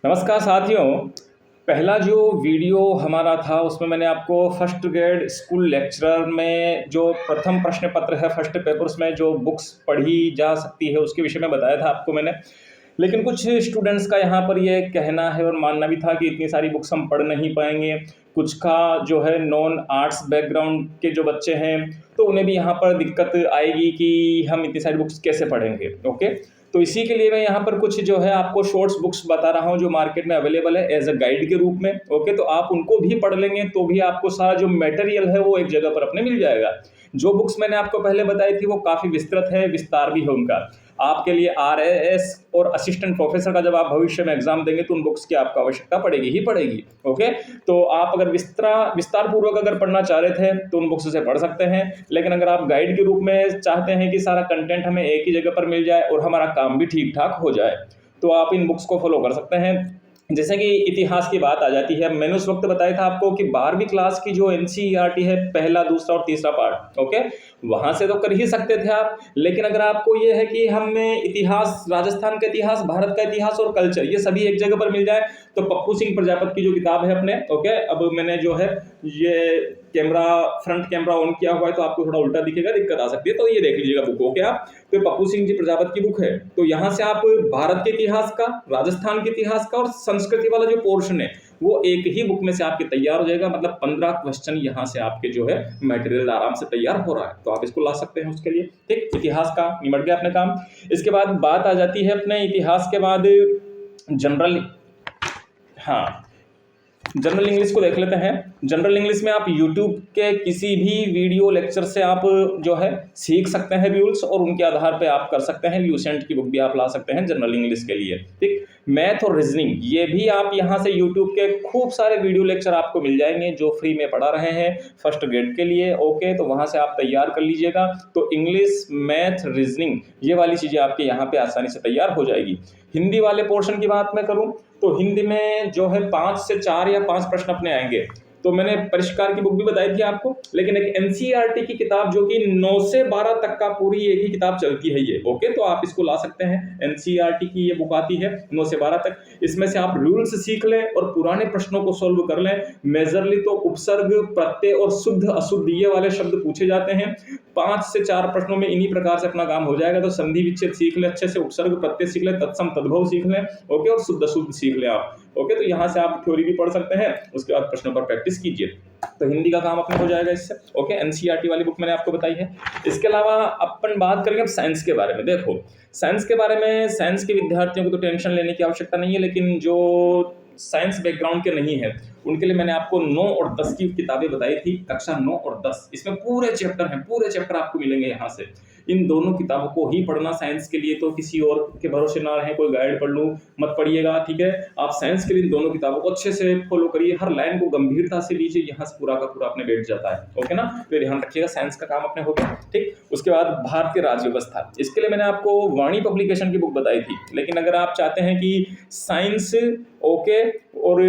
नमस्कार साथियों। पहला जो वीडियो हमारा था उसमें मैंने आपको फर्स्ट ग्रेड स्कूल लेक्चरर में जो प्रथम प्रश्न पत्र है फर्स्ट पेपर उसमें जो बुक्स पढ़ी जा सकती है उसके विषय में बताया था आपको मैंने। लेकिन कुछ स्टूडेंट्स का यहाँ पर ये कहना है और मानना भी था कि इतनी सारी बुक्स हम पढ़ नहीं पाएंगे। कुछ का जो है नॉन आर्ट्स बैकग्राउंड के जो बच्चे हैं तो उन्हें भी यहाँ पर दिक्कत आएगी कि हम इतनी सारी बुक्स कैसे पढ़ेंगे। ओके, तो इसी के लिए मैं यहाँ पर कुछ जो है आपको शॉर्ट्स बुक्स बता रहा हूँ जो मार्केट में अवेलेबल है एज अ गाइड के रूप में। ओके, तो आप उनको भी पढ़ लेंगे तो भी आपको सारा जो मटेरियल है वो एक जगह पर अपने मिल जाएगा। जो बुक्स मैंने आपको पहले बताई थी वो काफ़ी विस्तृत है, विस्तार भी है उनका। आपके लिए RAS और असिस्टेंट प्रोफेसर का जब आप भविष्य में एग्जाम देंगे तो उन बुक्स की आपको आवश्यकता पड़ेगी ही पड़ेगी। ओके, तो आप अगर विस्तार पूर्वक अगर पढ़ना चाह रहे थे तो उन बुक्स से पढ़ सकते हैं। लेकिन अगर आप गाइड के रूप में चाहते हैं कि सारा कंटेंट हमें एक ही जगह पर मिल जाए और हमारा काम भी ठीक ठाक हो जाए तो आप इन बुक्स को फॉलो कर सकते हैं। जैसे कि इतिहास की बात आ जाती है, मैंने उस वक्त बताया था आपको कि 12वीं क्लास की जो NCERT है पहला, दूसरा और तीसरा पार्ट, ओके, वहां से तो कर ही सकते थे आप। लेकिन अगर आपको ये है कि हमें इतिहास, राजस्थान का इतिहास, भारत का इतिहास और कल्चर ये सभी एक जगह पर मिल जाए तो पप्पू सिंह प्रजापत की जो किताब है अपने, ओके, अब मैंने जो है ये फ्रंट कैमरा ऑन किया हुआ है तो आपको थोड़ा उल्टा दिखेगा, दिक्कत आ सकती है, तो ये देख लीजिएगा बुक। ओके, आप तो पप्पू सिंह जी प्रजापत की बुक है तो यहाँ से आप भारत के इतिहास का, राजस्थान के इतिहास का और संस्कृति वाला जो पोर्शन है वो एक ही बुक में से आपके तैयार हो जाएगा। मतलब 15 क्वेश्चन यहाँ से आपके जो है मटेरियल आराम से तैयार हो रहा है तो आप इसको ला सकते हैं उसके लिए। ठीक, इतिहास का निमट गया अपने काम। इसके बाद बात आ जाती है अपने इतिहास के बाद जनरल, हाँ, जनरल इंग्लिश को देख लेते हैं। जनरल इंग्लिश में आप यूट्यूब के किसी भी वीडियो लेक्चर से आप जो है सीख सकते हैं रूल्स और उनके आधार पे आप कर सकते हैं। ल्यूसेंट की बुक भी आप ला सकते हैं जनरल इंग्लिश के लिए। ठीक, मैथ और रीजनिंग ये भी आप यहाँ से यूट्यूब के खूब सारे वीडियो लेक्चर आपको मिल जाएंगे जो फ्री में पढ़ा रहे हैं फर्स्ट ग्रेड के लिए। ओके, तो वहाँ से आप तैयार कर लीजिएगा तो इंग्लिश, मैथ, रीजनिंग ये वाली चीज़ें आपके यहाँ पे आसानी से तैयार हो जाएगी। हिंदी वाले पोर्शन की बात मैं करूँ तो हिंदी में जो है 5 से 4 या 5 प्रश्न अपने आएंगे। तो मैंने परिष्कार की बुक भी बताई थी आपको, लेकिन एक NCERT की किताब जो कि 9 से 12 तक का पूरी एक ही किताब चलती है ये। ओके, तो आप इसको ला सकते हैं। NCERT की ये बुक आती है 9 से 12 तक। इसमें से आप रूल्स सीख लें और पुराने प्रश्नों को सोल्व कर लें। मेजरली तो उपसर्ग, प्रत्यय और शुद्ध अशुद्ध ये वाले शब्द पूछे जाते हैं। 5 से 4 प्रश्नों में इन्हीं प्रकार से अपना काम हो जाएगा। तो संधि विच्छेद सीख ले अच्छे से, उपसर्ग प्रत्यय सीख ले, तत्सम तद्भव सीख लें, ओके, और शुद्ध अशुद्ध सीख लें आप। ओके, तो यहाँ से आप थ्योरी भी पढ़ सकते हैं, उसके बाद प्रश्नों पर प्रैक्टिस कीजिए तो हिंदी का काम अपने हो जाएगा इससे। ओके, NCERT वाली बुक मैंने आपको बताई है। इसके अलावा अपन बात करेंगे अब साइंस के बारे में। देखो, साइंस के बारे में साइंस के विद्यार्थियों को तो टेंशन लेने की आवश्यकता नहीं है, लेकिन जो साइंस बैकग्राउंड के नहीं है उनके लिए मैंने आपको 9 और 10 की किताबें बताई थी, कक्षा 9 और 10। इसमें पूरे चैप्टर हैं, पूरे चैप्टर आपको मिलेंगे यहाँ से। इन दोनों किताबों को ही पढ़ना साइंस के लिए, तो किसी और के भरोसे ना रहे कोई गाइड पढ़ लूँ मत पढ़िएगा। ठीक है, आप साइंस के लिए इन दोनों किताबों को अच्छे से फॉलो करिए, हर लाइन को गंभीरता से लीजिए, यहाँ से पूरा का पूरा अपने बैठ जाता है। ओके ना, तो ध्यान रखिएगा, साइंस का काम अपने हो गया। ठीक, उसके बाद भारतीय राज्य व्यवस्था, इसके लिए मैंने आपको वाणी पब्लिकेशन की बुक बताई थी। लेकिन अगर आप चाहते हैं कि साइंस, ओके, और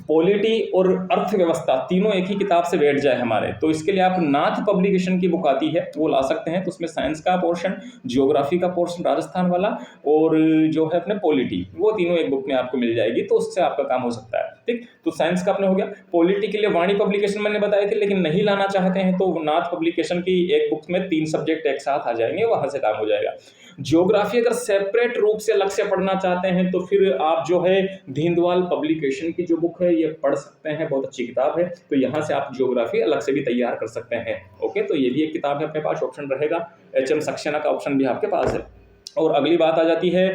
पॉलिटी और अर्थव्यवस्था तीनों एक ही किताब से बैठ जाए हमारे, तो इसके लिए आप नाथ पब्लिकेशन की बुक आती है वो ला सकते हैं। तो उसमें साइंस का पोर्शन, ज्योग्राफी का पोर्शन राजस्थान वाला और जो है अपने पॉलिटी, वो तीनों एक बुक में आपको मिल जाएगी तो उससे आपका काम हो सकता है। ठीक, तो साइंस का अपने हो गया। पॉलिटी के लिए वाणी पब्लिकेशन मैंने बताई थी, लेकिन नहीं लाना चाहते हैं तो नाथ पब्लिकेशन की एक बुक में 3 सब्जेक्ट एक साथ आ जाएंगे, वहां से काम हो जाएगा। ज्योग्राफी अगर सेपरेट रूप से अलग से पढ़ना चाहते हैं तो फिर आप जो है दीनदयाल पब्लिकेशन की जो बुक है ये पढ़ सकते हैं, बहुत अच्छी किताब है। तो यहाँ से आप ज्योग्राफी अलग से भी तैयार कर सकते हैं। ओके, तो ये भी एक किताब है, अपने पास ऑप्शन रहेगा। HM सक्सेना का ऑप्शन भी आपके पास है। और अगली बात आ जाती है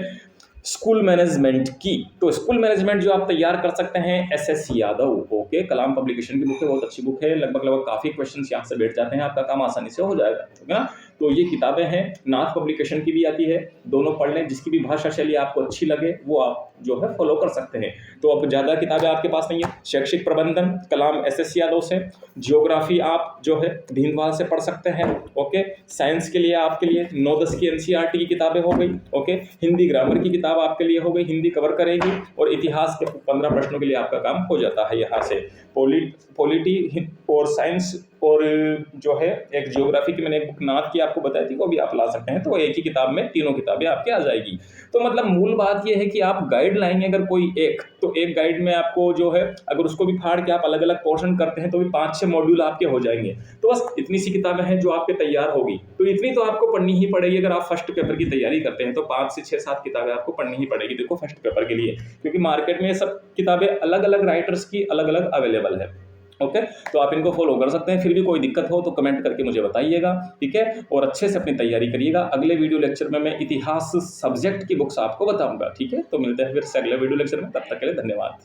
स्कूल मैनेजमेंट की। तो स्कूल मैनेजमेंट जो आप तैयार कर सकते हैं SS यादव, ओके, कलाम पब्लिकेशन की बुक है, बहुत अच्छी बुक है। लगभग काफी क्वेश्चंस यहाँ से बैठ जाते हैं, आपका काम आसानी से हो जाएगा। ठीक है ना, तो ये किताबें हैं। नाथ पब्लिकेशन की भी आती है, दोनों पढ़ लें, जिसकी भी भाषा शैली आपको अच्छी लगे वो आप जो है फॉलो कर सकते हैं। तो अब ज़्यादा किताबें आपके पास नहीं है। शैक्षिक प्रबंधन कलाम SS यादव से, जियोग्राफी आप जो है दीनदयाल से पढ़ सकते हैं। ओके, साइंस के लिए आपके लिए 9-10 की NCERT की किताबें हो गई। ओके, हिंदी ग्रामर की किताब आपके लिए हो गई, हिंदी कवर करेगी, और इतिहास के 15 प्रश्नों के लिए आपका काम हो जाता है। यहाँ से पॉलिटी और साइंस और जो है एक ज्योग्राफी की मैंने एक बुक नाथ की आपको बताई थी, वो भी आप ला सकते हैं। तो एक ही किताब में तीनों किताबें आपके आ जाएगी। तो मतलब मूल बात ये है कि आप गाइड लाएंगे अगर कोई एक, तो एक गाइड में आपको जो है अगर उसको भी फाड़ के आप अलग अलग पोर्शन करते हैं तो भी 5-6 मॉड्यूल आपके हो जाएंगे। तो बस इतनी सी किताबें हैं जो आपके तैयार होगी, तो इतनी तो आपको पढ़नी ही पड़ेगी। अगर आप फर्स्ट पेपर की तैयारी करते हैं तो 5 से 6-7 किताबें आपको पढ़नी ही पड़ेगी, देखो फर्स्ट पेपर के लिए, क्योंकि मार्केट में सब किताबें अलग अलग राइटर्स की अलग अलग अवेलेबल है। ओके, तो आप इनको फॉलो कर सकते हैं। फिर भी कोई दिक्कत हो तो कमेंट करके मुझे बताइएगा, ठीक है। और अच्छे से अपनी तैयारी करिएगा। अगले वीडियो लेक्चर में मैं इतिहास सब्जेक्ट की बुक्स आपको बताऊंगा, ठीक है। तो मिलते हैं फिर से अगले वीडियो लेक्चर में, तब तक के लिए धन्यवाद।